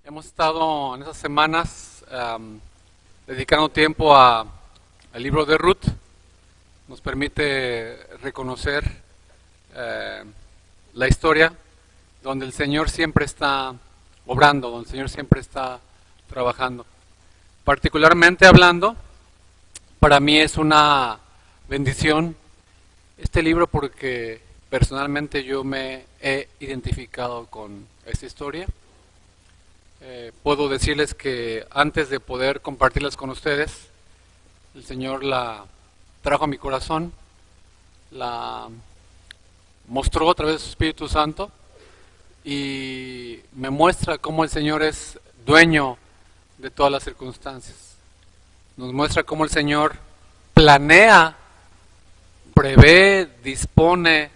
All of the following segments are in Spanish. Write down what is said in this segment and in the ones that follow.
Hemos estado en esas semanas dedicando tiempo al libro de Ruth. Nos permite reconocer la historia donde el Señor siempre está obrando, donde el Señor siempre está trabajando. Particularmente hablando, para mí es una bendición este libro porque personalmente yo me he identificado con esta historia. Puedo decirles que antes de poder compartirlas con ustedes, el Señor la trajo a mi corazón, la mostró a través de su Espíritu Santo y me muestra cómo el Señor es dueño de todas las circunstancias. Nos muestra cómo el Señor planea, prevé, dispone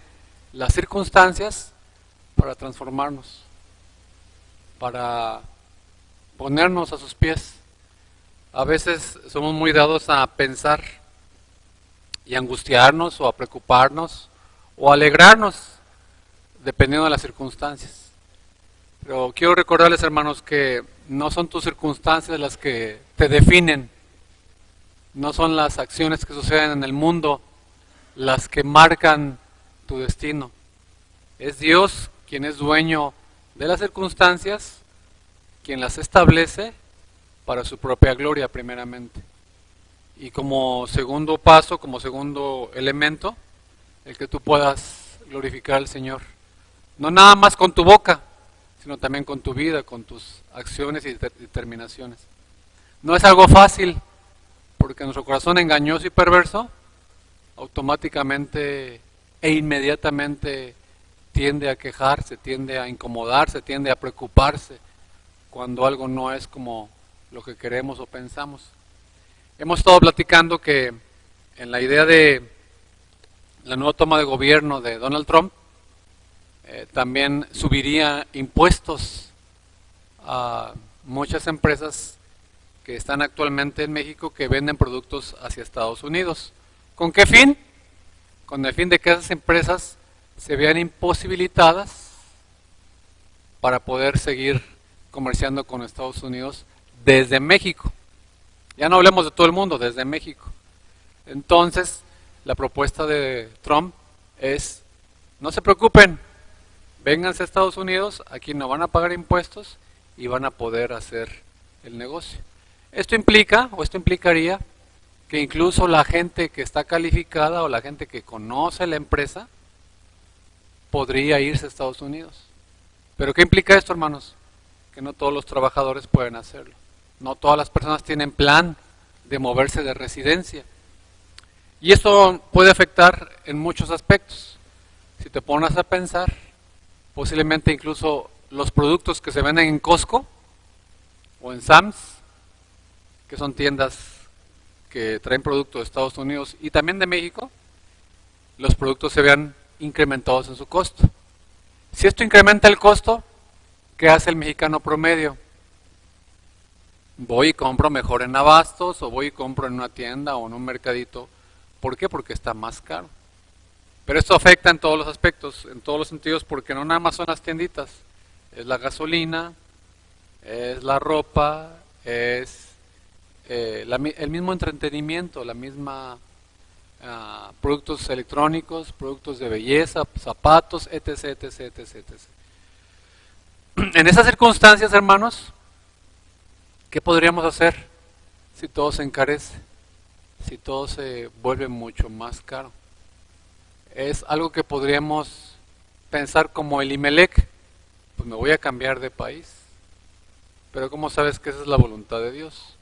las circunstancias para transformarnos, para ponernos a sus pies. A veces somos muy dados a pensar y angustiarnos o a preocuparnos o a alegrarnos dependiendo de las circunstancias. Pero quiero recordarles, hermanos, que no son tus circunstancias las que te definen, no son las acciones que suceden en el mundo las que marcan tu destino. Es Dios quien es dueño de las circunstancias, quien las establece para su propia gloria primeramente. Y como segundo paso, como segundo elemento, el que tú puedas glorificar al Señor. No nada más con tu boca, sino también con tu vida, con tus acciones y determinaciones. No es algo fácil, porque nuestro corazón engañoso y perverso automáticamente e inmediatamente tiende a quejarse, tiende a incomodarse, tiende a preocuparse cuando algo no es como lo que queremos o pensamos. Hemos estado platicando que en la idea de la nueva toma de gobierno de Donald Trump, también subiría impuestos a muchas empresas que están actualmente en México que venden productos hacia Estados Unidos. ¿Con qué fin? Con el fin de que esas empresas se vean imposibilitadas para poder seguir comerciando con Estados Unidos desde México. Ya no hablemos de todo el mundo, desde México. Entonces, la propuesta de Trump es, no se preocupen, vénganse a Estados Unidos, aquí no van a pagar impuestos y van a poder hacer el negocio. Esto implica, o esto implicaría, que incluso la gente que está calificada o la gente que conoce la empresa podría irse a Estados Unidos. ¿Pero qué implica esto, hermanos? Que no todos los trabajadores pueden hacerlo. No todas las personas tienen plan de moverse de residencia. Y esto puede afectar en muchos aspectos. Si te pones a pensar, posiblemente incluso los productos que se venden en Costco o en Sam's, que son tiendas que traen productos de Estados Unidos y también de México, los productos se vean incrementados en su costo. Si esto incrementa el costo, ¿qué hace el mexicano promedio? Voy y compro mejor en abastos o voy y compro en una tienda o en un mercadito. ¿Por qué? Porque está más caro. Pero esto afecta en todos los aspectos, en todos los sentidos, porque no nada más son las tienditas. Es la gasolina, es la ropa, es el mismo entretenimiento, la misma productos electrónicos, productos de belleza, zapatos, etc, etc, etc, etc. En esas circunstancias, hermanos, ¿qué podríamos hacer si todo se encarece? Si todo se vuelve mucho más caro. Es algo que podríamos pensar como Elimelech, pues me voy a cambiar de país. Pero ¿cómo sabes que esa es la voluntad de Dios?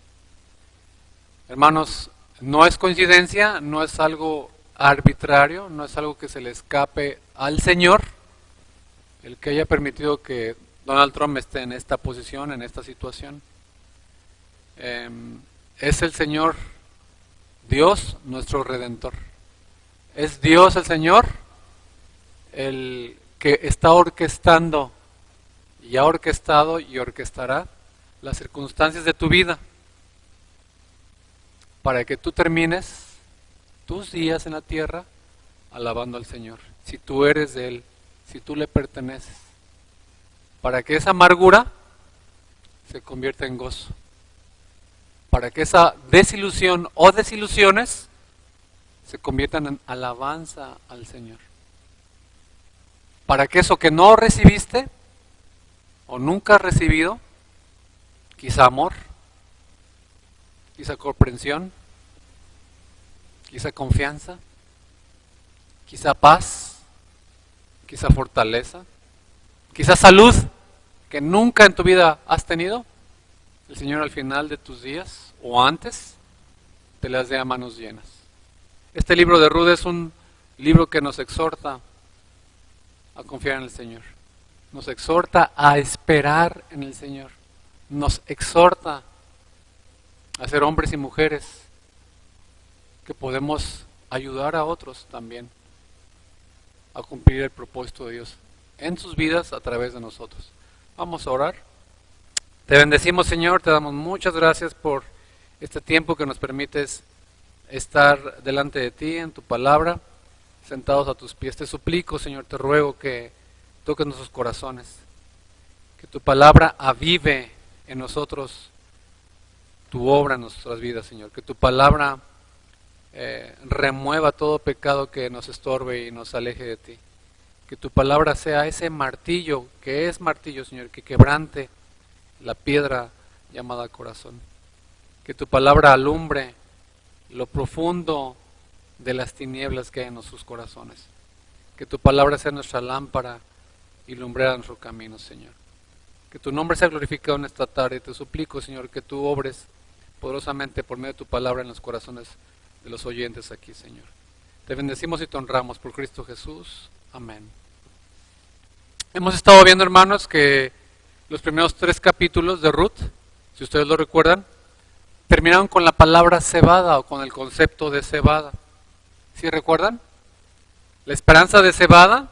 Hermanos, no es coincidencia, no es algo arbitrario, no es algo que se le escape al Señor, el que haya permitido que Donald Trump esté en esta posición, en esta situación. Es el Señor, Dios, nuestro Redentor. Es Dios el Señor, el que está orquestando y ha orquestado y orquestará las circunstancias de tu vida para que tú termines tus días en la tierra alabando al Señor. Si tú eres de Él, si tú le perteneces, para que esa amargura se convierta en gozo. Para que esa desilusión o desilusiones se conviertan en alabanza al Señor. Para que eso que no recibiste o nunca has recibido, quizá amor, quizá comprensión, quizá confianza, quizá paz, quizá fortaleza, quizá salud que nunca en tu vida has tenido, el Señor al final de tus días o antes te las dé a manos llenas. Este libro de Ruth es un libro que nos exhorta a confiar en el Señor, nos exhorta a esperar en el Señor, nos exhorta a ser hombres y mujeres que podemos ayudar a otros también a cumplir el propósito de Dios en sus vidas a través de nosotros. Vamos a orar. Te bendecimos, Señor, te damos muchas gracias por este tiempo que nos permites estar delante de ti en tu palabra, sentados a tus pies. Te suplico, Señor, te ruego que toques nuestros corazones, que tu palabra avive en nosotros tu obra en nuestras vidas, Señor, que tu palabra remueva todo pecado que nos estorbe y nos aleje de ti. Que tu palabra sea ese martillo, que es martillo, Señor, que quebrante la piedra llamada corazón. Que tu palabra alumbre lo profundo de las tinieblas que hay en nuestros corazones. Que tu palabra sea nuestra lámpara y lumbrera nuestro camino, Señor. Que tu nombre sea glorificado en esta tarde. Te suplico, Señor, que tú obres poderosamente por medio de tu palabra en los corazones de los oyentes aquí, Señor. Te bendecimos y te honramos por Cristo Jesús. Amén. Hemos estado viendo, hermanos, que los primeros 3 capítulos de Ruth, si ustedes lo recuerdan, terminaron con la palabra cebada o con el concepto de cebada. ¿Sí recuerdan? La esperanza de cebada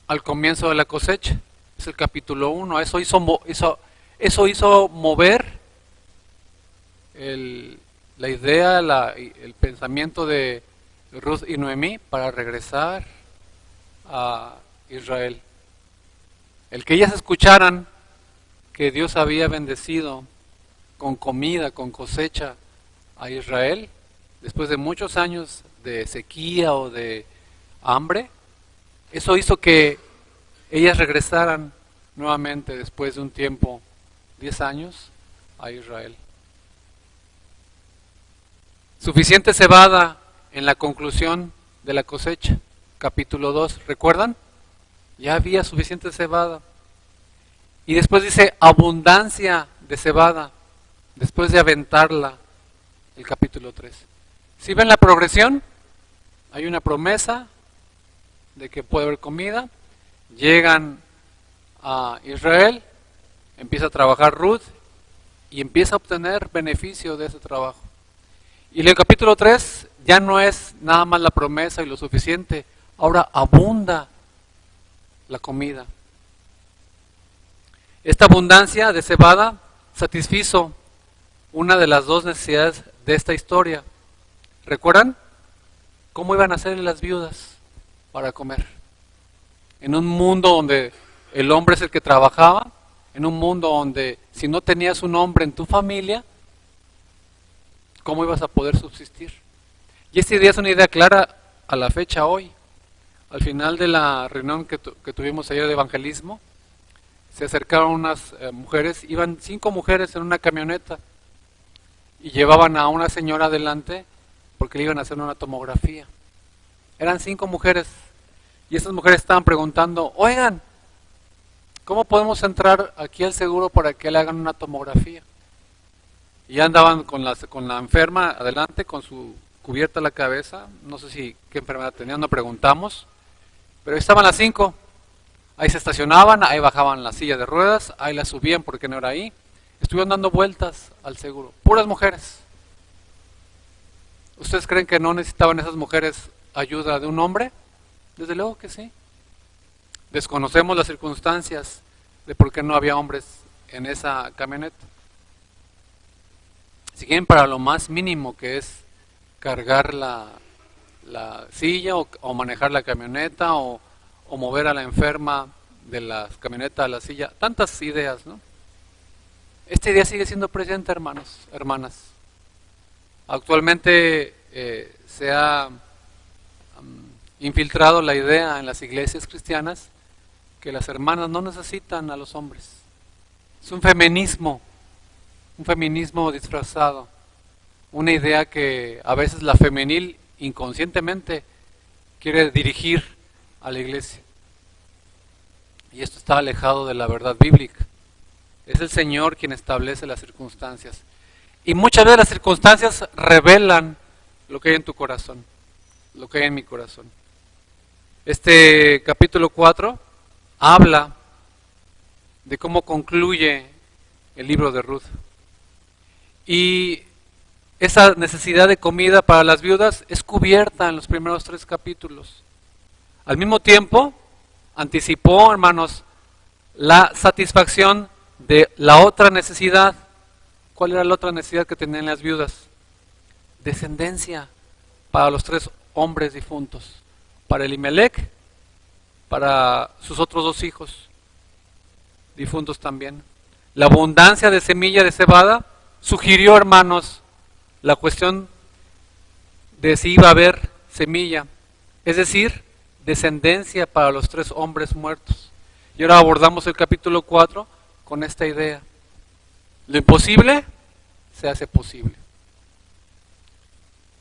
al comienzo de la cosecha. Es el capítulo 1. Eso hizo mover la idea, el pensamiento de Ruth y Noemí para regresar a Israel. El que ellas escucharan que Dios había bendecido con comida, con cosecha a Israel, después de muchos años de sequía o de hambre, eso hizo que ellas regresaran nuevamente después de un tiempo, 10 años, a Israel. Suficiente cebada en la conclusión de la cosecha, capítulo 2, ¿recuerdan? Ya había suficiente cebada. Y después dice abundancia de cebada, después de aventarla, el capítulo 3. ¿Sí ven la progresión? Hay una promesa de que puede haber comida, llegan a Israel, empieza a trabajar Ruth y empieza a obtener beneficio de ese trabajo. Y en el capítulo 3 ya no es nada más la promesa y lo suficiente, ahora abunda la comida. Esta abundancia de cebada satisfizo una de las 2 necesidades de esta historia. ¿Recuerdan? ¿Cómo iban a hacer las viudas para comer? En un mundo donde el hombre es el que trabajaba, en un mundo donde si no tenías un hombre en tu familia, ¿cómo ibas a poder subsistir? Y esta idea es una idea clara a la fecha hoy. Al final de la reunión que tuvimos ayer de evangelismo, se acercaron unas mujeres, iban 5 mujeres en una camioneta y llevaban a una señora adelante porque le iban a hacer una tomografía. Eran 5 mujeres y esas mujeres estaban preguntando, oigan, ¿cómo podemos entrar aquí al seguro para que le hagan una tomografía? Y andaban con la enferma adelante, con su cubierta la cabeza, no sé qué enfermedad tenían, no preguntamos, pero ahí estaban las 5. Ahí se estacionaban, ahí bajaban la silla de ruedas, ahí la subían porque no era ahí. Estuvieron dando vueltas al seguro, puras mujeres. ¿Ustedes creen que no necesitaban esas mujeres ayuda de un hombre? Desde luego que sí. Desconocemos las circunstancias de por qué no había hombres en esa camioneta. Si quieren, para lo más mínimo que es cargar la silla o manejar la camioneta o mover a la enferma de la camioneta a la silla, tantas ideas, ¿no? esta idea sigue siendo presente, hermanos, hermanas. Actualmente se ha infiltrado la idea en las iglesias cristianas que las hermanas no necesitan a los hombres. Es un feminismo disfrazado, una idea que a veces la femenil inconscientemente quiere dirigir a la iglesia. Y esto está alejado de la verdad bíblica. Es el Señor quien establece las circunstancias. Y muchas veces las circunstancias revelan lo que hay en tu corazón, lo que hay en mi corazón. Este capítulo 4 habla de cómo concluye el libro de Ruth. Y esa necesidad de comida para las viudas es cubierta en los primeros 3 capítulos. Al mismo tiempo, anticipó, hermanos, la satisfacción de la otra necesidad. ¿Cuál era la otra necesidad que tenían las viudas? Descendencia para los 3 hombres difuntos, para Elimelec, para sus otros 2 hijos difuntos también. La abundancia de semilla de cebada sugirió, hermanos, la cuestión de si iba a haber semilla, es decir, descendencia para los 3 hombres muertos. Y ahora abordamos el capítulo 4 con esta idea. Lo imposible se hace posible.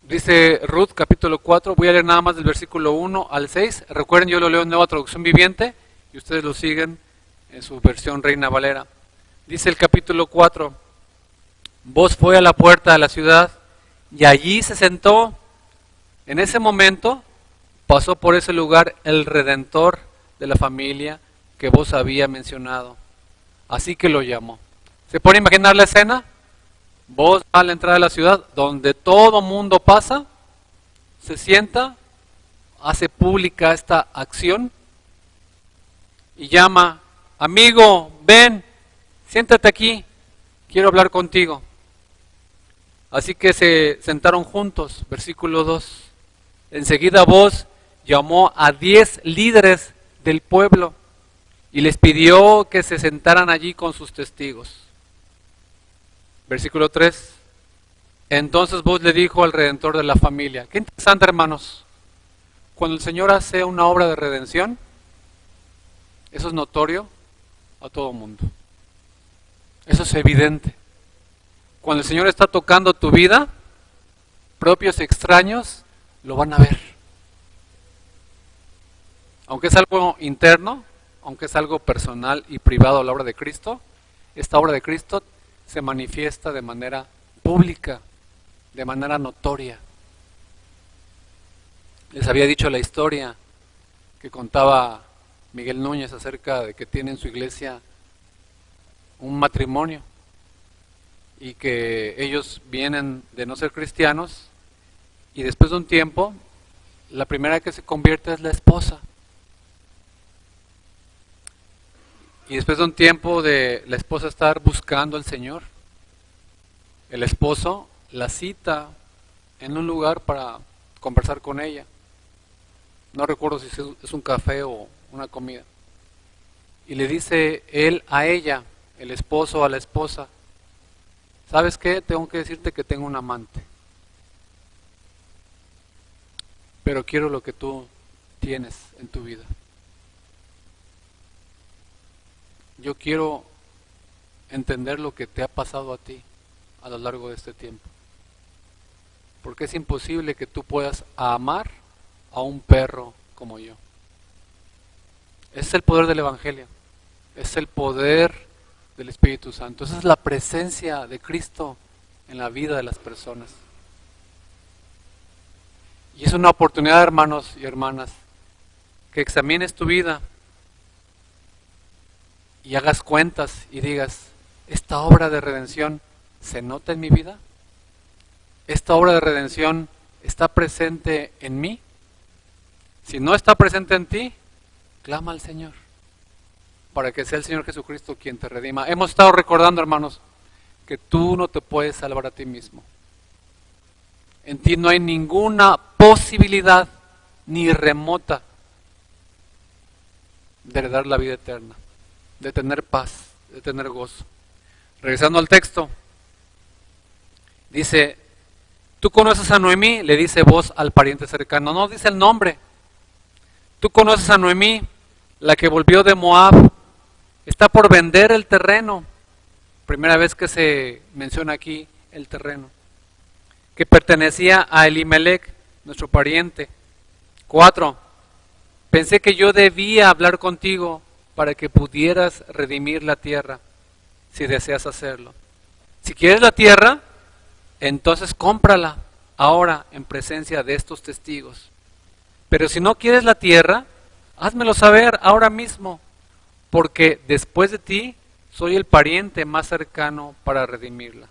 Dice Ruth capítulo 4, voy a leer nada más del versículo 1 al 6. Recuerden, yo lo leo en Nueva Traducción Viviente y ustedes lo siguen en su versión Reina Valera. Dice el capítulo 4, vos fue a la puerta de la ciudad y allí se sentó. En ese momento pasó por ese lugar el Redentor de la familia que vos había mencionado. Así que lo llamó. ¿Se puede imaginar la escena? Vos a la entrada de la ciudad, donde todo mundo pasa, se sienta, hace pública esta acción y llama, amigo, ven, siéntate aquí, quiero hablar contigo. Así que se sentaron juntos, versículo 2. Enseguida vos llamó a 10 líderes del pueblo y les pidió que se sentaran allí con sus testigos. Versículo 3. Entonces vos le dijo al Redentor de la familia. Qué interesante, hermanos. Cuando el Señor hace una obra de redención, eso es notorio a todo mundo. Eso es evidente. Cuando el Señor está tocando tu vida, propios y extraños lo van a ver. Aunque es algo interno, aunque es algo personal y privado a la obra de Cristo, esta obra de Cristo se manifiesta de manera pública, de manera notoria. Les había dicho la historia que contaba Miguel Núñez acerca de que tiene en su iglesia un matrimonio y que ellos vienen de no ser cristianos y después de un tiempo la primera que se convierte es la esposa. Y después de un tiempo de la esposa estar buscando al Señor, el esposo la cita en un lugar para conversar con ella. No recuerdo si es un café o una comida. Y le dice él a ella, el esposo a la esposa, ¿sabes qué? Tengo que decirte que tengo un amante. Pero quiero lo que tú tienes en tu vida. Yo quiero entender lo que te ha pasado a ti a lo largo de este tiempo. Porque es imposible que tú puedas amar a un perro como yo. Ese es el poder del Evangelio. Es el poder del Espíritu Santo. Esa es la presencia de Cristo en la vida de las personas. Y es una oportunidad, hermanos y hermanas, que examines tu vida y hagas cuentas y digas, ¿esta obra de redención se nota en mi vida? ¿Esta obra de redención está presente en mí? Si no está presente en ti, clama al Señor, para que sea el Señor Jesucristo quien te redima. Hemos estado recordando, hermanos, que tú no te puedes salvar a ti mismo. En ti no hay ninguna posibilidad, ni remota, de heredar la vida eterna, de tener paz, de tener gozo. Regresando al texto, dice, ¿tú conoces a Noemí? Le dice Booz al pariente cercano. No dice el nombre. ¿Tú conoces a Noemí, la que volvió de Moab? Está por vender el terreno. Primera vez que se menciona aquí el terreno. Que pertenecía a Elimelec, nuestro pariente. 4. Pensé que yo debía hablar contigo para que pudieras redimir la tierra, si deseas hacerlo. Si quieres la tierra, entonces cómprala ahora en presencia de estos testigos. Pero si no quieres la tierra, házmelo saber ahora mismo, porque después de ti soy el pariente más cercano para redimirla.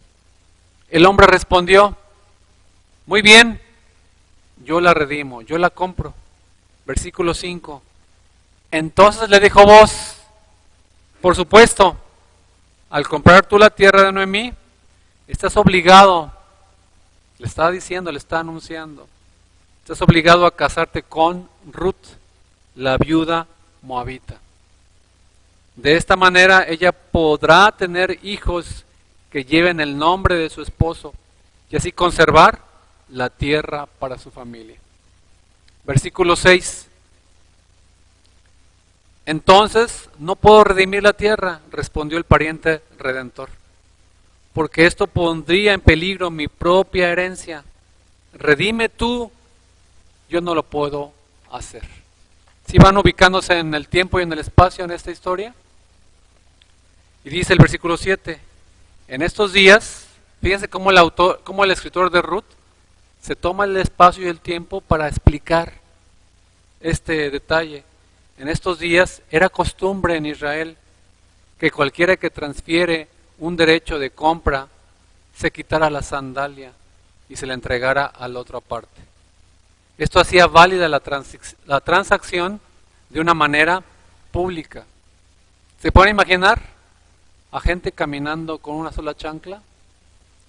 El hombre respondió, muy bien, yo la redimo, yo la compro. Versículo 5. Entonces le dijo Booz, por supuesto, al comprar tú la tierra de Noemí, estás obligado, le está diciendo, le está anunciando, estás obligado a casarte con Ruth, la viuda moabita. De esta manera ella podrá tener hijos que lleven el nombre de su esposo y así conservar la tierra para su familia. Versículo 6. Entonces no puedo redimir la tierra, respondió el pariente redentor, porque esto pondría en peligro mi propia herencia. Redime tú, yo no lo puedo hacer. ¿Sí van ubicándose en el tiempo y en el espacio en esta historia? Y dice el versículo 7, en estos días, fíjense cómo el escritor de Ruth se toma el espacio y el tiempo para explicar este detalle. En estos días era costumbre en Israel que cualquiera que transfiere un derecho de compra se quitara la sandalia y se la entregara a la otra parte. Esto hacía válida la transacción de una manera pública. ¿Se pueden imaginar a gente caminando con una sola chancla?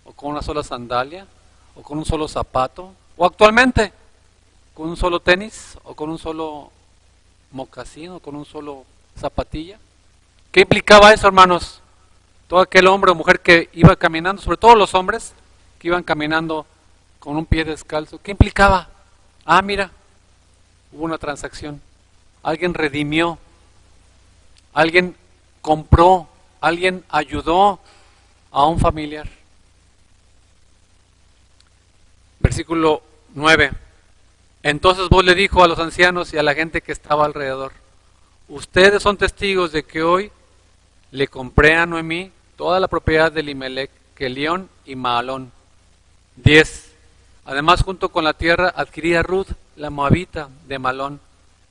¿O con una sola sandalia? ¿O con un solo zapato? ¿O actualmente con un solo tenis? ¿O con un solo mocasín? ¿O con un solo zapatilla? ¿Qué implicaba eso, hermanos? Todo aquel hombre o mujer que iba caminando, sobre todo los hombres que iban caminando con un pie descalzo, ¿qué implicaba? Ah, mira, hubo una transacción. Alguien redimió, alguien compró, alguien ayudó a un familiar. Versículo 9. Entonces Booz le dijo a los ancianos y a la gente que estaba alrededor, ustedes son testigos de que hoy le compré a Noemí toda la propiedad de Elimelec, Kelión y Mahalón. 10. Además, junto con la tierra, adquirí a Ruth, la moabita de Malón,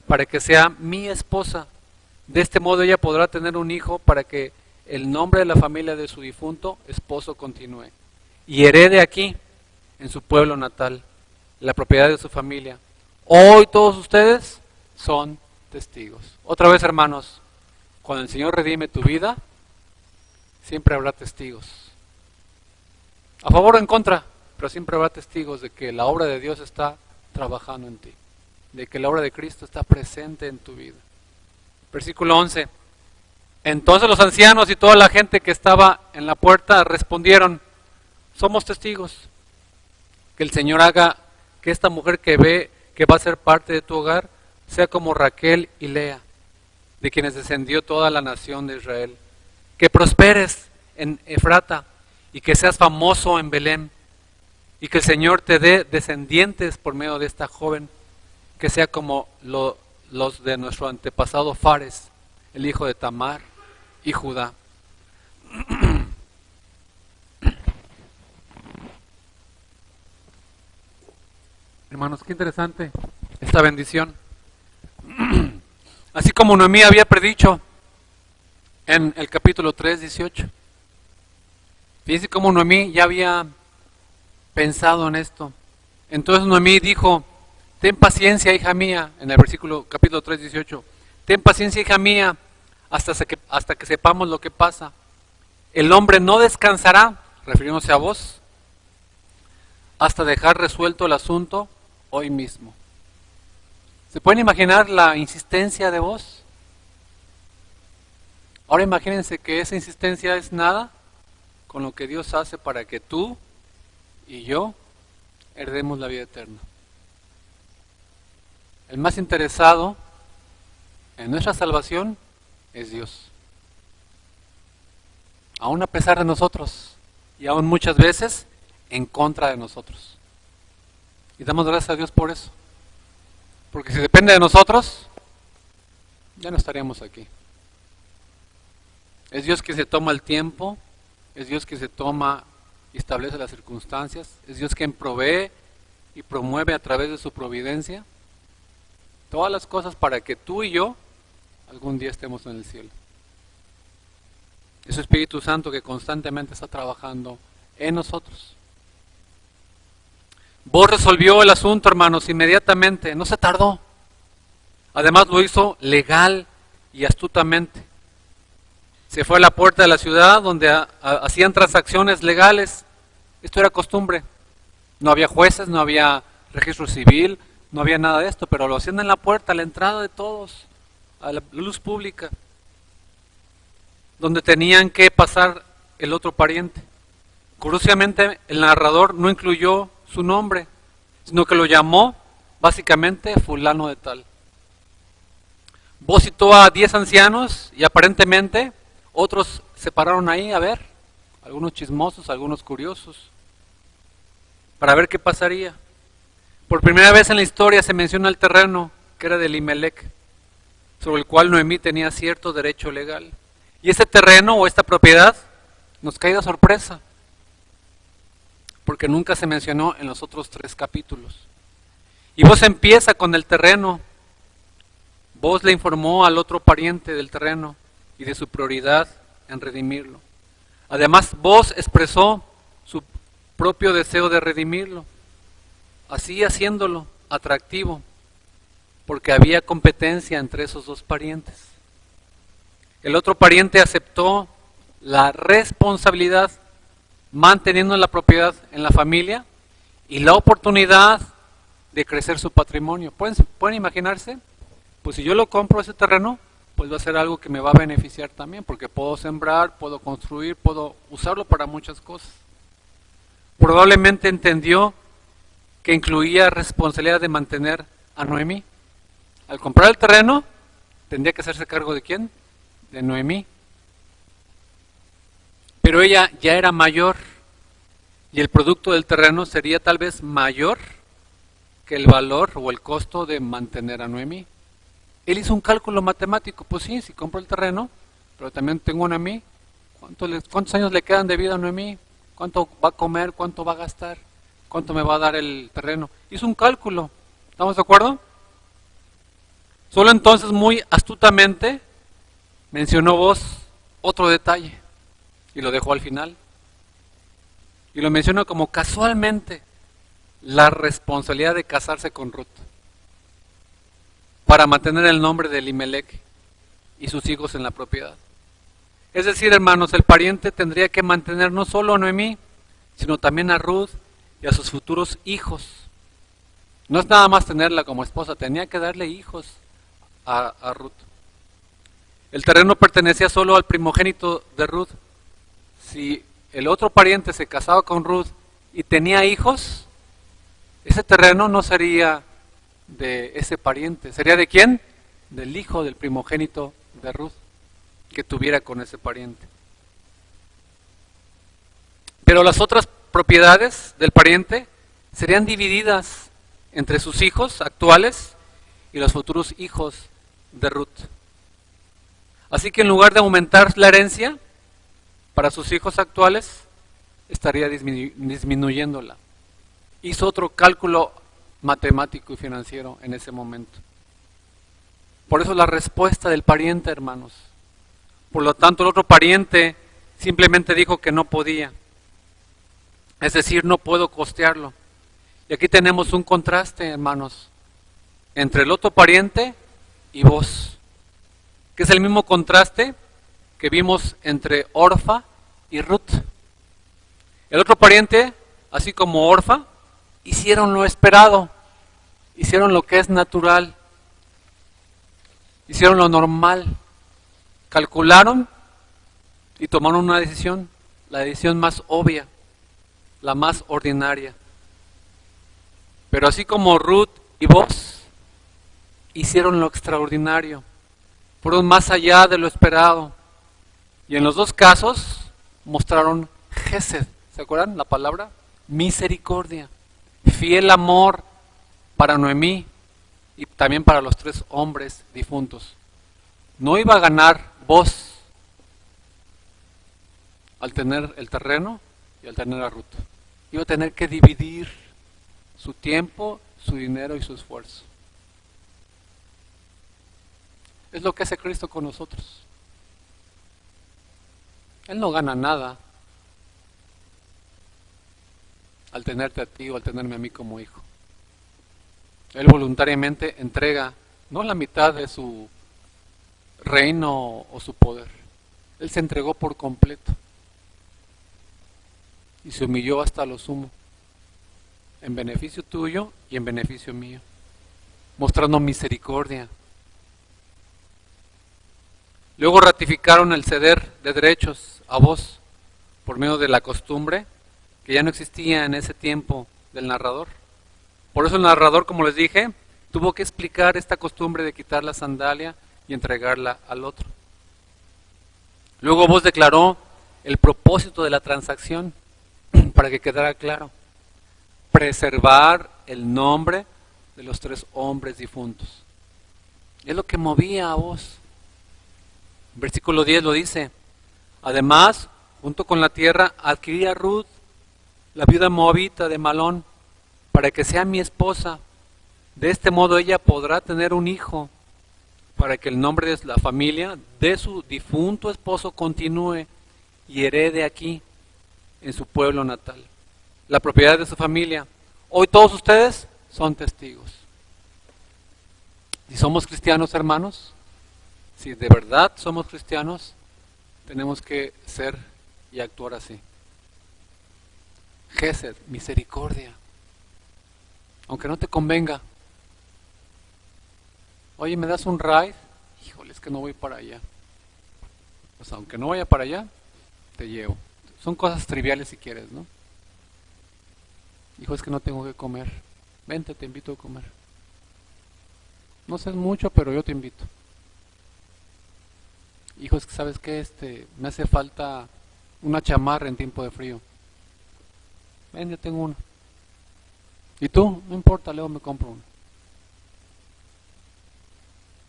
para que sea mi esposa. De este modo ella podrá tener un hijo para que el nombre de la familia de su difunto esposo continúe. Y herede aquí, en su pueblo natal, la propiedad de su familia. Hoy todos ustedes son testigos. Otra vez, hermanos, cuando el Señor redime tu vida, siempre habrá testigos. A favor o en contra, pero siempre habrá testigos de que la obra de Dios está trabajando en ti, de que la obra de Cristo está presente en tu vida. Versículo 11. Entonces los ancianos y toda la gente que estaba en la puerta respondieron, somos testigos. Que el Señor haga que esta mujer que ve que va a ser parte de tu hogar sea como Raquel y Lea, de quienes descendió toda la nación de Israel. Que prosperes en Efrata y que seas famoso en Belén, y que el Señor te dé descendientes por medio de esta joven, que sea como los de nuestro antepasado Fares, el hijo de Tamar y Judá. Hermanos, qué interesante esta bendición. Así como Noemí había predicho en el capítulo 3, 18. Fíjense cómo Noemí ya había pensado en esto. Entonces Noemí dijo, ten paciencia, hija mía, en el capítulo 3, 18. Ten paciencia, hija mía, hasta que sepamos lo que pasa. El hombre no descansará, refiriéndose a vos, hasta dejar resuelto el asunto hoy mismo. ¿Se pueden imaginar la insistencia de vos? Ahora imagínense que esa insistencia es nada con lo que Dios hace para que tú y yo heredemos la vida eterna. El más interesado en nuestra salvación es Dios. Aún a pesar de nosotros y aún muchas veces en contra de nosotros. Y damos gracias a Dios por eso. Porque si depende de nosotros, ya no estaríamos aquí. Es Dios quien se toma el tiempo, es Dios quien se toma y establece las circunstancias, es Dios quien provee y promueve a través de su providencia todas las cosas para que tú y yo algún día estemos en el cielo. Es su Espíritu Santo que constantemente está trabajando en nosotros. Vos resolvió el asunto, hermanos, inmediatamente, no se tardó. Además lo hizo legal y astutamente. Se fue a la puerta de la ciudad donde hacían transacciones legales. Esto era costumbre. No había jueces, no había registro civil, no había nada de esto, pero lo hacían en la puerta, a la entrada de todos, a la luz pública, donde tenían que pasar el otro pariente. Curiosamente, el narrador no incluyó su nombre, sino que lo llamó básicamente fulano de tal. Vos citó a 10 ancianos y aparentemente otros se pararon ahí a ver, algunos chismosos, algunos curiosos, para ver qué pasaría. Por primera vez en la historia se menciona el terreno que era de Elimelec, sobre el cual Noemí tenía cierto derecho legal. Y ese terreno o esta propiedad nos cae de sorpresa, porque nunca se mencionó en los otros 3 capítulos. Y vos empieza con el terreno. Vos le informó al otro pariente del terreno y de su prioridad en redimirlo. Además, vos expresó su propio deseo de redimirlo, así haciéndolo atractivo, porque había competencia entre esos 2 parientes. El otro pariente aceptó la responsabilidad, manteniendo la propiedad en la familia y la oportunidad de crecer su patrimonio. ¿Pueden imaginarse? Pues si yo lo compro ese terreno, pues va a ser algo que me va a beneficiar también, porque puedo sembrar, puedo construir, puedo usarlo para muchas cosas. Probablemente entendió que incluía responsabilidad de mantener a Noemí. Al comprar el terreno, tendría que hacerse cargo de ¿quién? De Noemí. Pero ella ya era mayor y el producto del terreno sería tal vez mayor que el valor o el costo de mantener a Noemí. Él hizo un cálculo matemático, pues sí, si compro el terreno, pero también tengo a Noemí, ¿cuántos años le quedan de vida a Noemí? ¿Cuánto va a comer? ¿Cuánto va a gastar? ¿Cuánto me va a dar el terreno? Hizo un cálculo, ¿estamos de acuerdo? Solo entonces muy astutamente mencionó vos otro detalle y lo dejó al final. Y lo menciona como casualmente la responsabilidad de casarse con Ruth para mantener el nombre de Elimelec y sus hijos en la propiedad. Es decir, hermanos, el pariente tendría que mantener no solo a Noemí, sino también a Ruth y a sus futuros hijos. No es nada más tenerla como esposa, tenía que darle hijos a Ruth. El terreno pertenecía solo al primogénito de Ruth. Si el otro pariente se casaba con Ruth y tenía hijos, ese terreno no sería de ese pariente. ¿Sería de quién? Del hijo del primogénito de Ruth, que tuviera con ese pariente. Pero las otras propiedades del pariente serían divididas entre sus hijos actuales y los futuros hijos de Ruth. Así que en lugar de aumentar la herencia para sus hijos actuales, estaría disminuyéndola. Hizo otro cálculo matemático y financiero en ese momento. Por eso la respuesta del pariente, hermanos. Por lo tanto, el otro pariente simplemente dijo que no podía. Es decir, no puedo costearlo. Y aquí tenemos un contraste, hermanos, entre el otro pariente y vos, que es el mismo contraste que vimos entre Orfa y Ruth. El otro pariente, así como Orfa, hicieron lo esperado, hicieron lo que es natural, hicieron lo normal, calcularon y tomaron una decisión, la decisión más obvia, la más ordinaria. Pero así como Ruth y Boaz hicieron lo extraordinario, fueron más allá de lo esperado. Y en los dos casos mostraron Gesed, ¿se acuerdan la palabra? Misericordia, fiel amor para Noemí y también para los 3 hombres difuntos. No iba a ganar Boaz al tener el terreno y al tener a Ruth. Iba a tener que dividir su tiempo, su dinero y su esfuerzo. Es lo que hace Cristo con nosotros. Él no gana nada al tenerte a ti o al tenerme a mí como hijo. Él voluntariamente entrega no la mitad de su reino o su poder. Él se entregó por completo y se humilló hasta lo sumo, en beneficio tuyo y en beneficio mío, mostrando misericordia. Luego ratificaron el ceder de derechos a Boaz por medio de la costumbre que ya no existía en ese tiempo del narrador. Por eso el narrador, como les dije, tuvo que explicar esta costumbre de quitar la sandalia y entregarla al otro. Luego Boaz declaró el propósito de la transacción para que quedara claro: preservar el nombre de los 3 hombres difuntos. Es lo que movía a Boaz. Versículo 10 lo dice: además, junto con la tierra, adquirí a Ruth, la viuda moabita de Malón, para que sea mi esposa. De este modo ella podrá tener un hijo, para que el nombre de la familia de su difunto esposo continúe y herede aquí, en su pueblo natal, la propiedad de su familia. Hoy todos ustedes son testigos. Si somos cristianos, hermanos, si de verdad somos cristianos, tenemos que ser y actuar así. Gesed, misericordia. Aunque no te convenga. Oye, ¿me das un ride? Híjole, es que no voy para allá. Pues aunque no vaya para allá, te llevo. Son cosas triviales si quieres, ¿no? Hijo, es que no tengo que comer. Vente, te invito a comer. No sé mucho, pero yo te invito. Hijo, es que sabes qué, me hace falta una chamarra en tiempo de frío. Ven, yo tengo una. ¿Y tú? No importa, luego me compro una.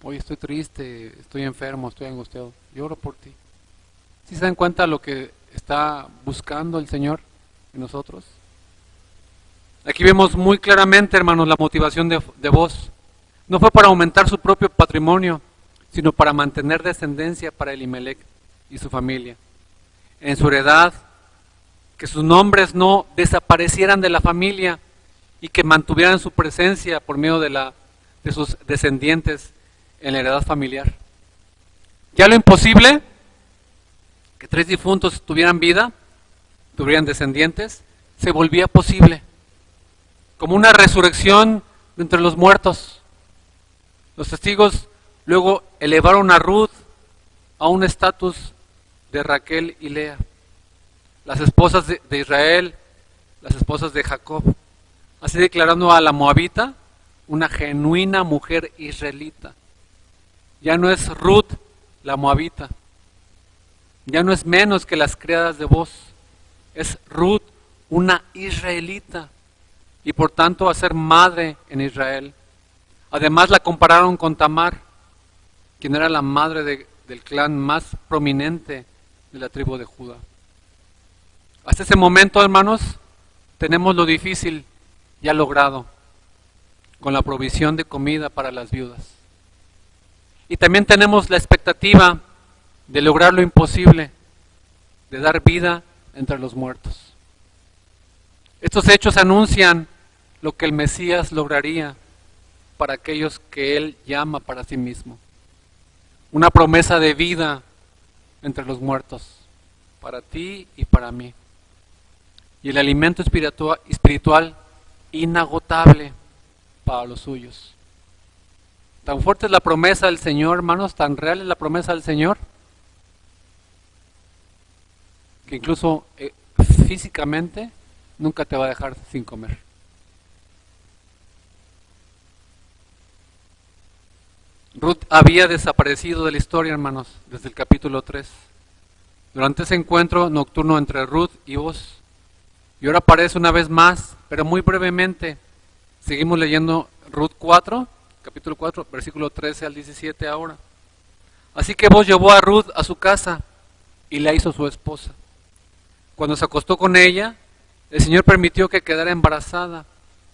Hoy estoy triste, estoy enfermo, estoy angustiado. Yo oro por ti. ¿Sí se dan cuenta lo que está buscando el Señor en nosotros? Aquí vemos muy claramente, hermanos, la motivación de Boaz. No fue para aumentar su propio patrimonio, sino para mantener descendencia para Elimelech y su familia. En su heredad, que sus nombres no desaparecieran de la familia y que mantuvieran su presencia por medio de sus descendientes en la heredad familiar. Ya lo imposible, que 3 difuntos tuvieran vida, tuvieran descendientes, se volvía posible, como una resurrección de entre los muertos. Los testigos luego elevaron a Ruth a un estatus de Raquel y Lea, las esposas de Israel, las esposas de Jacob, así declarando a la moabita una genuina mujer israelita. Ya no es Ruth la moabita, ya no es menos que las criadas de Boaz, es Ruth una israelita y por tanto a ser madre en Israel. Además la compararon con Tamar, quien era la madre del clan más prominente de la tribu de Judá. Hasta ese momento, hermanos, tenemos lo difícil ya logrado, con la provisión de comida para las viudas. Y también tenemos la expectativa de lograr lo imposible, de dar vida entre los muertos. Estos hechos anuncian lo que el Mesías lograría para aquellos que Él llama para sí mismo. Una promesa de vida entre los muertos, para ti y para mí. Y el alimento espiritual inagotable para los suyos. Tan fuerte es la promesa del Señor, hermanos, tan real es la promesa del Señor, que incluso físicamente nunca te va a dejar sin comer. Ruth había desaparecido de la historia, hermanos, desde el capítulo 3. Durante ese encuentro nocturno entre Ruth y Boaz. Y ahora aparece una vez más, pero muy brevemente. Seguimos leyendo Ruth 4, capítulo 4, versículo 13 al 17 ahora. Así que Boaz llevó a Ruth a su casa y la hizo su esposa. Cuando se acostó con ella, el Señor permitió que quedara embarazada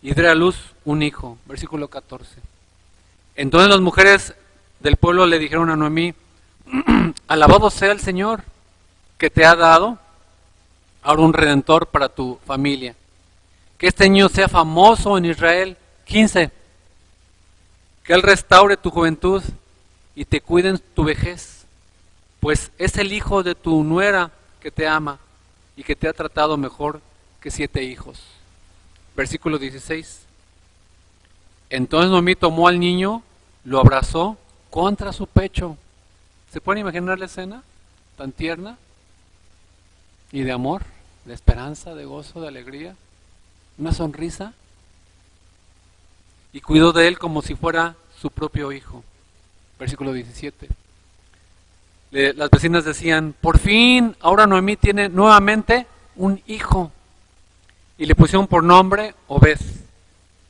y diera a luz un hijo. Versículo 14. Entonces las mujeres del pueblo le dijeron a Noemí, alabado sea el Señor que te ha dado ahora un redentor para tu familia. Que este niño sea famoso en Israel. 15. Que Él restaure tu juventud y te cuide en tu vejez, pues es el hijo de tu nuera que te ama y que te ha tratado mejor que 7 hijos. Versículo 16. Entonces Noemí tomó al niño, lo abrazó contra su pecho. ¿Se pueden imaginar la escena tan tierna? Y de amor, de esperanza, de gozo, de alegría, una sonrisa. Y cuidó de él como si fuera su propio hijo. Versículo 17. Las vecinas decían, por fin, ahora Noemí tiene nuevamente un hijo. Y le pusieron por nombre Obed.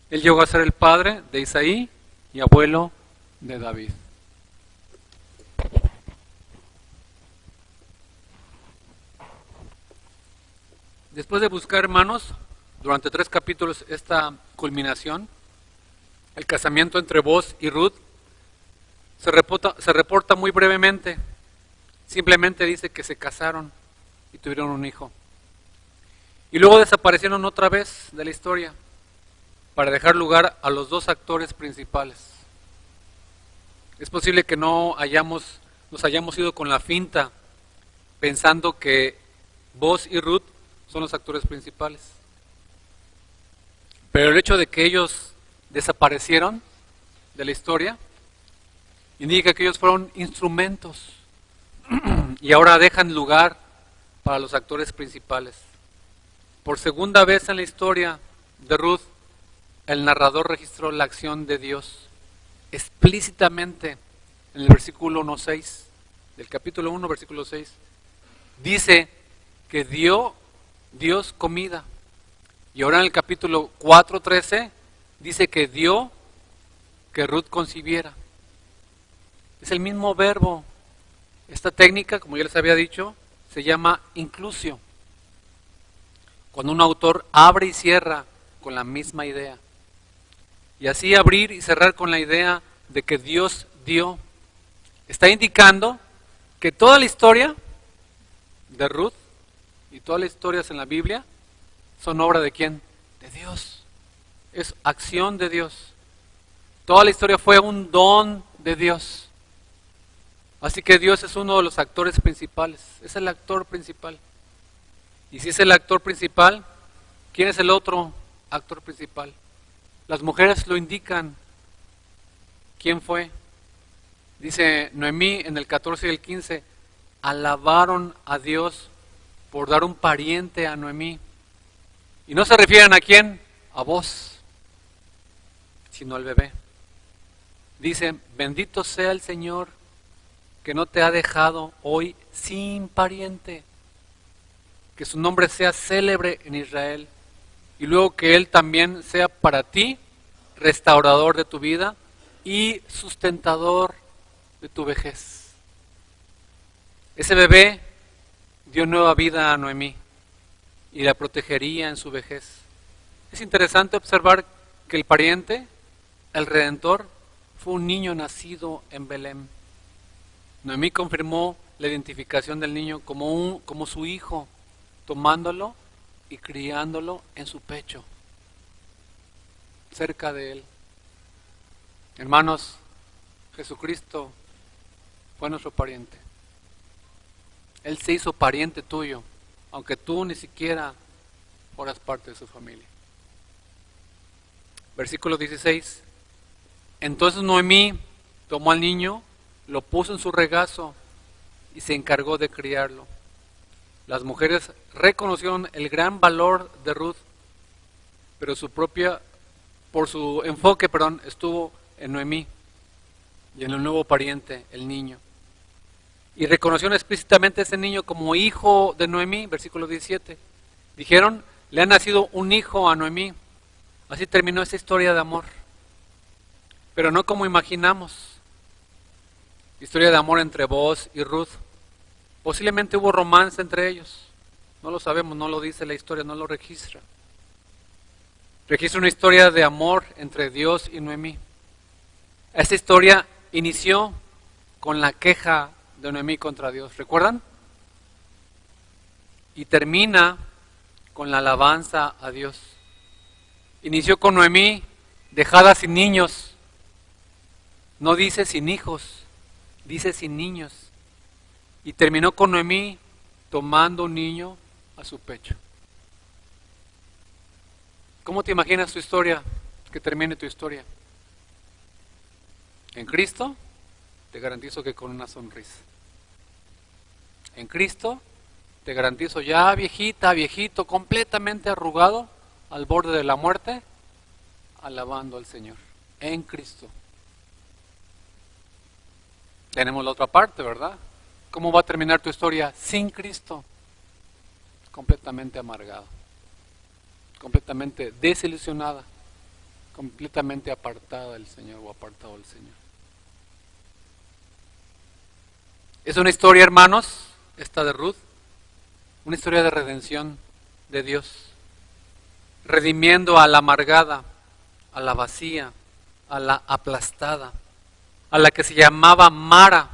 Él llegó a ser el padre de Isaí y abuelo de David. Después de buscar, hermanos, durante 3 capítulos esta culminación, el casamiento entre Boaz y Ruth, se reporta muy brevemente. Simplemente dice que se casaron y tuvieron un hijo. Y luego desaparecieron otra vez de la historia para dejar lugar a los 2 actores principales. Es posible que nos hayamos ido con la finta pensando que Boaz y Ruth son los actores principales. Pero el hecho de que ellos desaparecieron de la historia indica que ellos fueron instrumentos y ahora dejan lugar para los actores principales. Por segunda vez en la historia de Ruth, el narrador registró la acción de Dios explícitamente en el versículo 1:6 del capítulo 1, versículo 6. Dice que dio Dios comida. Y ahora en el capítulo 4:13 dice que dio que Ruth concibiera. Es el mismo verbo. Esta técnica, como ya les había dicho, se llama inclusio. Cuando un autor abre y cierra con la misma idea. Y así abrir y cerrar con la idea de que Dios dio. Está indicando que toda la historia de Ruth y todas las historias en la Biblia son obra de ¿quién? De Dios. Es acción de Dios. Toda la historia fue un don de Dios. Así que Dios es uno de los actores principales. Es el actor principal. Y si es el actor principal, ¿quién es el otro actor principal? Las mujeres lo indican. ¿Quién fue? Dice Noemí en el 14 y el 15, alabaron a Dios por dar un pariente a Noemí. Y no se refieren a quién, a vos, sino al bebé. Dicen, bendito sea el Señor que no te ha dejado hoy sin pariente. Que su nombre sea célebre en Israel. Y luego que Él también sea para ti restaurador de tu vida y sustentador de tu vejez. Ese bebé dio nueva vida a Noemí y la protegería en su vejez. Es interesante observar que el pariente, el Redentor, fue un niño nacido en Belén. Noemí confirmó la identificación del niño como su hijo, tomándolo y criándolo en su pecho, cerca de él. Hermanos, Jesucristo fue nuestro pariente. Él se hizo pariente tuyo, aunque tú ni siquiera fueras parte de su familia. Versículo 16. Entonces Noemí tomó al niño, lo puso en su regazo y se encargó de criarlo. las mujeres reconocieron el gran valor de Ruth, pero por su enfoque, estuvo en Noemí y en el nuevo pariente, el niño. Y reconocieron explícitamente a ese niño como hijo de Noemí, versículo 17. Dijeron, le ha nacido un hijo a Noemí. Así terminó esa historia de amor. Pero no como imaginamos. Historia de amor entre Boaz y Ruth. Posiblemente hubo romance entre ellos. No lo sabemos, no lo dice la historia, no lo registra. Registra una historia de amor entre Dios y Noemí. Esta historia inició con la queja de Noemí contra Dios, ¿recuerdan? Y termina con la alabanza a Dios. Inició con Noemí dejada sin niños. No dice sin hijos, dice sin niños. Y terminó con Noemí tomando un niño a su pecho. ¿Cómo te imaginas tu historia? Que termine tu historia. En Cristo, te garantizo que con una sonrisa. En Cristo, te garantizo ya viejita, viejito, completamente arrugado, al borde de la muerte, alabando al Señor. En Cristo. Tenemos la otra parte, ¿verdad? ¿Cómo va a terminar tu historia sin Cristo? Completamente amargado, completamente desilusionada, completamente apartada del Señor o apartado del Señor. Es una historia, hermanos, esta de Ruth, una historia de redención de Dios, redimiendo a la amargada, a la vacía, a la aplastada, a la que se llamaba Mara,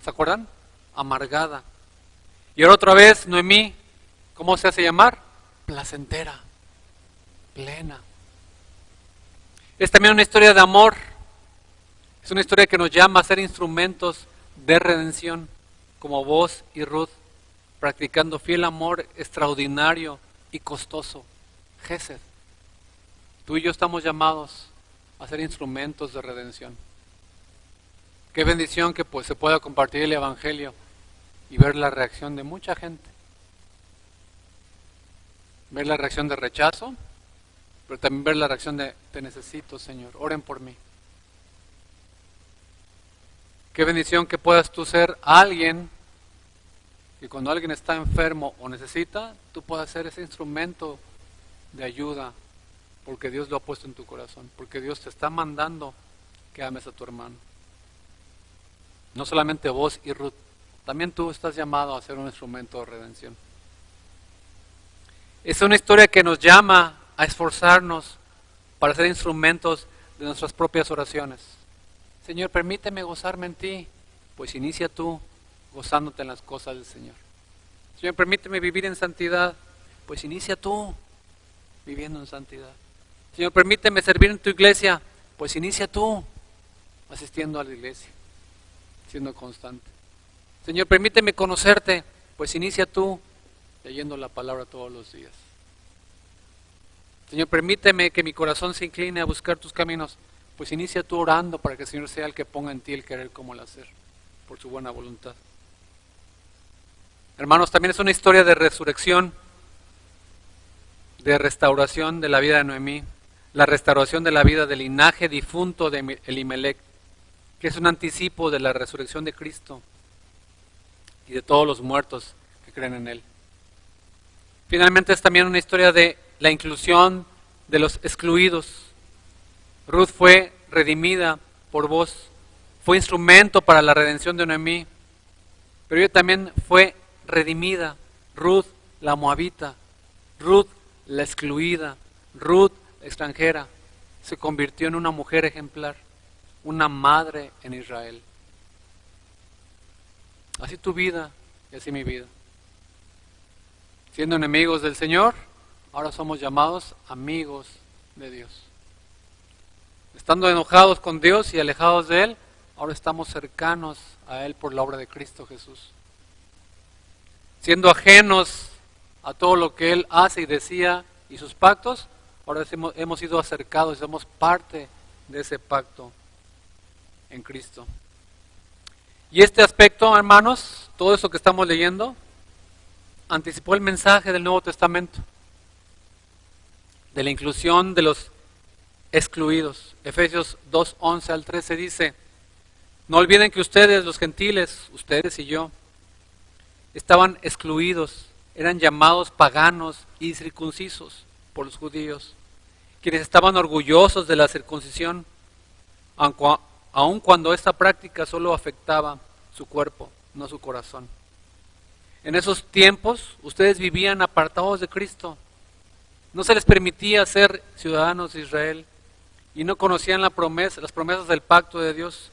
¿se acuerdan? Amargada. Y ahora otra vez Noemí, ¿cómo se hace llamar? Placentera, plena. Es también una historia de amor, es una historia que nos llama a ser instrumentos de redención, como Boaz y Ruth, practicando fiel amor extraordinario y costoso, Gesed. Tú y yo estamos llamados a ser instrumentos de redención. Qué bendición que se pueda compartir el Evangelio y ver la reacción de mucha gente. Ver la reacción de rechazo, pero también ver la reacción de te necesito, Señor, oren por mí. Qué bendición que puedas tú ser alguien que cuando alguien está enfermo o necesita, tú puedas ser ese instrumento de ayuda, porque Dios lo ha puesto en tu corazón, porque Dios te está mandando que ames a tu hermano. No solamente vos y Ruth, también tú estás llamado a ser un instrumento de redención. Es una historia que nos llama a esforzarnos para ser instrumentos de nuestras propias oraciones. Señor, permíteme gozarme en ti, pues inicia tú gozándote en las cosas del Señor. Señor, permíteme vivir en santidad, pues inicia tú viviendo en santidad. Señor, permíteme servir en tu iglesia, pues inicia tú asistiendo a la iglesia, siendo constante. Señor, permíteme conocerte, pues inicia tú leyendo la palabra todos los días. Señor, permíteme que mi corazón se incline a buscar tus caminos, pues inicia tú orando para que el Señor sea el que ponga en ti el querer como el hacer, por su buena voluntad. Hermanos, también es una historia de resurrección, de restauración de la vida de Noemí, la restauración de la vida del linaje difunto de Elimelech, que es un anticipo de la resurrección de Cristo y de todos los muertos que creen en Él. Finalmente es también una historia de la inclusión de los excluidos. Ruth fue redimida por Boaz, fue instrumento para la redención de Noemí, pero ella también fue redimida. Ruth, la moabita, Ruth, la excluida, Ruth, la extranjera, se convirtió en una mujer ejemplar, una madre en Israel. Así tu vida y así mi vida. Siendo enemigos del Señor, ahora somos llamados amigos de Dios. Estando enojados con Dios y alejados de Él, ahora estamos cercanos a Él por la obra de Cristo Jesús. Siendo ajenos a todo lo que Él hace y decía y sus pactos, ahora hemos sido acercados y somos parte de ese pacto en Cristo. Y este aspecto, hermanos, todo eso que estamos leyendo, anticipó el mensaje del Nuevo Testamento, de la inclusión de los excluidos. Efesios 2:11 al 13 dice: no olviden que ustedes, los gentiles, ustedes y yo, estaban excluidos, eran llamados paganos y circuncisos por los judíos, quienes estaban orgullosos de la circuncisión, aun cuando esta práctica solo afectaba su cuerpo, no su corazón. En esos tiempos, ustedes vivían apartados de Cristo. No se les permitía ser ciudadanos de Israel y no conocían las promesas del pacto de Dios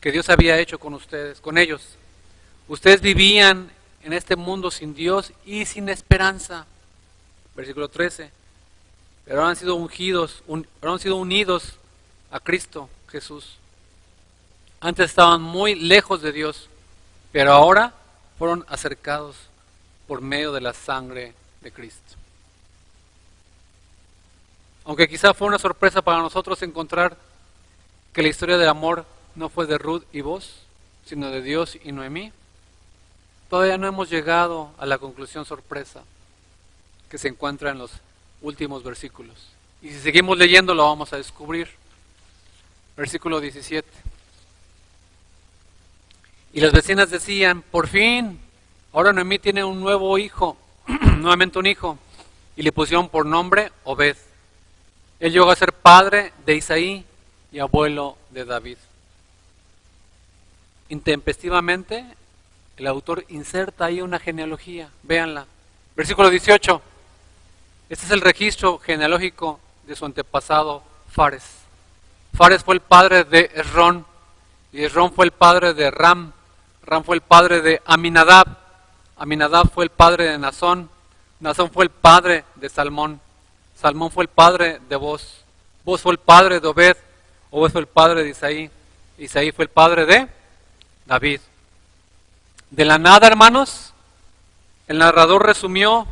que Dios había hecho con ustedes, con ellos. Ustedes vivían en este mundo sin Dios y sin esperanza. Versículo 13. Pero ahora han sido unidos a Cristo Jesús. Antes estaban muy lejos de Dios, pero ahora fueron acercados por medio de la sangre de Cristo. Aunque quizá fue una sorpresa para nosotros encontrar que la historia del amor no fue de Ruth y Boaz, sino de Dios y Noemí, todavía no hemos llegado a la conclusión sorpresa que se encuentra en los últimos versículos. Y si seguimos leyendo lo vamos a descubrir. Versículo 17. Y las vecinas decían: por fin, ahora Noemí tiene un nuevo hijo, nuevamente un hijo, y le pusieron por nombre Obed. Él llegó a ser padre de Isaí y abuelo de David. Intempestivamente, el autor inserta ahí una genealogía, véanla. Versículo 18. Este es el registro genealógico de su antepasado Fares. Fares fue el padre de Esrón, y Esrón fue el padre de Ram. Ram fue el padre de Aminadab. Aminadab fue el padre de Nazón. Nazón fue el padre de Salmón. Salmón fue el padre de Boaz. Boaz fue el padre de Obed. Obed fue el padre de Isaí. Isaí fue el padre de David. De la nada, hermanos, el narrador resumió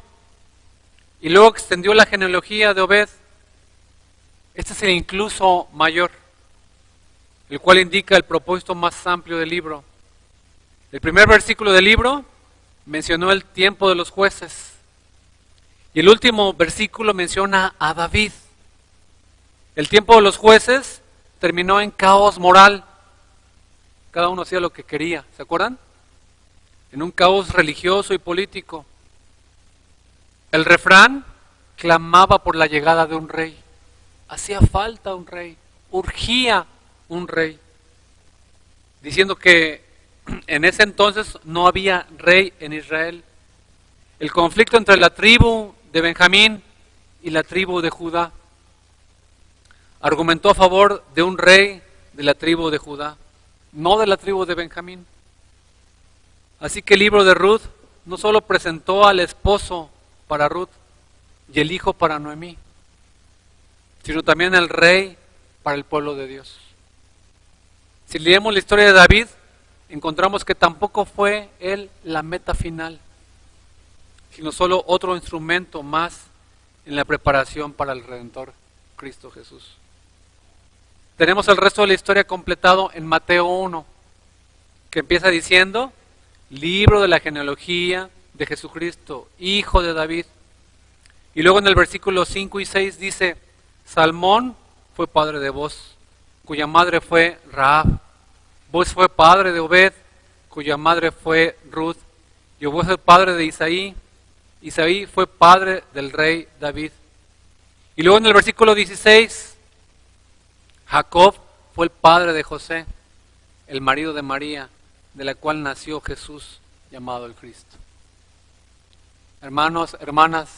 y luego extendió la genealogía de Obed. Este es el incluso mayor, el cual indica el propósito más amplio del libro. El primer versículo del libro mencionó el tiempo de los jueces y el último versículo menciona a David. El tiempo de los jueces terminó en caos moral. Cada uno hacía lo que quería, ¿se acuerdan? En un caos religioso y político. El refrán clamaba por la llegada de un rey. Hacía falta un rey, urgía un rey. Diciendo que en ese entonces no había rey en Israel. El conflicto entre la tribu de Benjamín y la tribu de Judá argumentó a favor de un rey de la tribu de Judá, no de la tribu de Benjamín. Así que el libro de Ruth no solo presentó al esposo para Ruth y el hijo para Noemí, sino también al rey para el pueblo de Dios. Si leemos la historia de David, encontramos que tampoco fue él la meta final, sino solo otro instrumento más en la preparación para el Redentor, Cristo Jesús. Tenemos el resto de la historia completado en Mateo 1, que empieza diciendo: libro de la genealogía de Jesucristo, hijo de David. Y luego en el versículo 5 y 6 dice: Salmón fue padre de Boaz, cuya madre fue Rahab. Boaz fue padre de Obed, cuya madre fue Ruth. Y Obed fue padre de Isaí. Isaí fue padre del rey David. Y luego en el versículo 16, Jacob fue el padre de José, el marido de María, de la cual nació Jesús, llamado el Cristo. Hermanos, hermanas,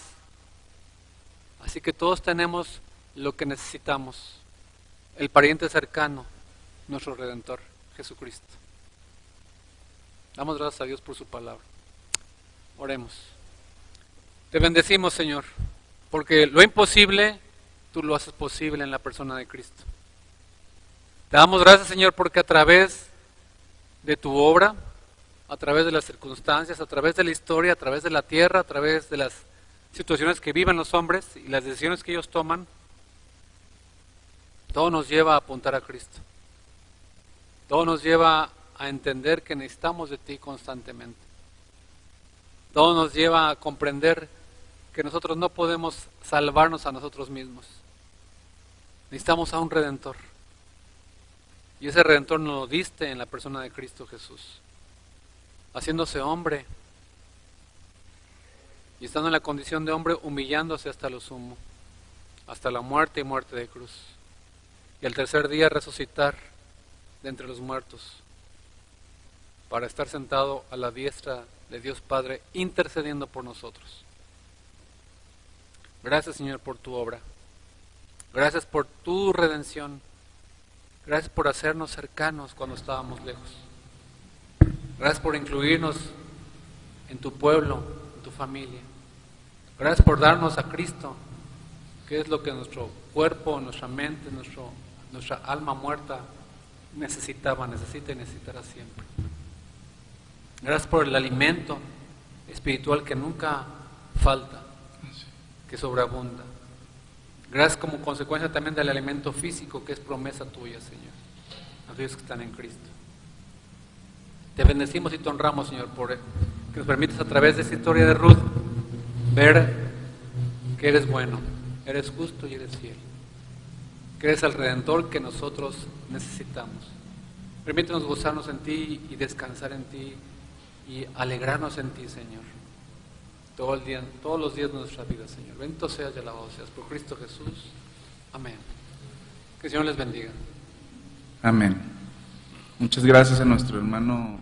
así que todos tenemos lo que necesitamos: el pariente cercano, nuestro Redentor, Jesucristo. Damos gracias a Dios por su palabra. Oremos. Te bendecimos, Señor, porque lo imposible, tú lo haces posible en la persona de Cristo. Te damos gracias, Señor, porque a través de tu obra, a través de las circunstancias, a través de la historia, a través de la tierra, a través de las situaciones que viven los hombres y las decisiones que ellos toman, todo nos lleva a apuntar a Cristo. Todo nos lleva a entender que necesitamos de ti constantemente. Todo nos lleva a comprender que nosotros no podemos salvarnos a nosotros mismos. Necesitamos a un Redentor. Y ese Redentor nos lo diste en la persona de Cristo Jesús, haciéndose hombre y estando en la condición de hombre, humillándose hasta lo sumo, hasta la muerte y muerte de cruz. Y al tercer día resucitar de entre los muertos, para estar sentado a la diestra de Dios Padre, intercediendo por nosotros. Gracias, Señor, por tu obra. Gracias por tu redención. Gracias por hacernos cercanos cuando estábamos lejos. Gracias por incluirnos en tu pueblo, en tu familia. Gracias por darnos a Cristo, que es lo que nuestro cuerpo, nuestra mente, nuestra alma muerta necesitaba, necesita y necesitará siempre. Gracias por el alimento espiritual que nunca falta, que sobreabunda. Gracias como consecuencia también del alimento físico que es promesa tuya, Señor, a aquellos que están en Cristo. Te bendecimos y te honramos, Señor, por que nos permites a través de esta historia de Ruth ver que eres bueno, eres justo y eres fiel, que eres el Redentor que nosotros necesitamos. Permítenos gozarnos en ti y descansar en ti y alegrarnos en ti, Señor, todo el día, todos los días de nuestra vida, Señor. Bendito seas y alabado seas por Cristo Jesús. Amén. Que el Señor les bendiga. Amén. Muchas gracias a nuestro hermano